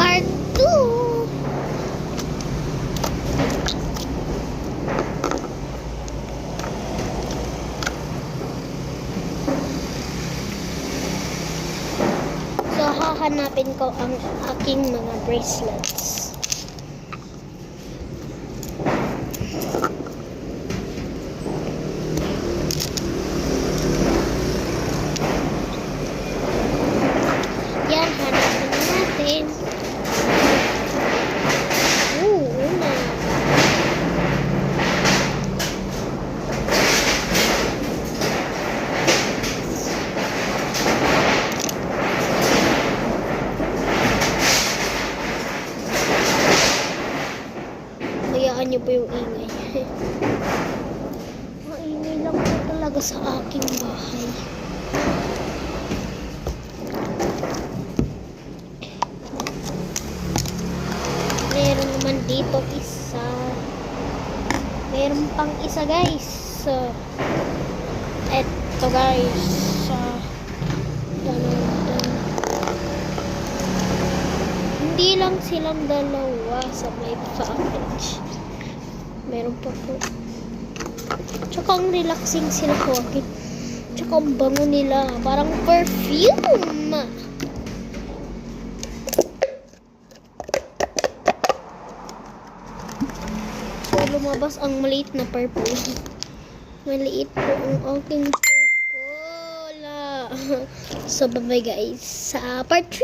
Part 2. So, hahanapin ko ang aking mga bracelets. Yan, hanapin natin. Una. Hayaan niyo po yung ingay. Maingay lang po talaga sa aking bahay. Meron naman dito isa. Meron pang isa, guys. Eto, guys. Hindi lang silang dalawa sa may package. Meron pa po. Tsaka ang relaxing sila po. Tsaka ang bango nila. Parang perfume. So, lumabas ang maliit na purple. Maliit po ang aking purple. So, bye-bye guys. Sa part 3.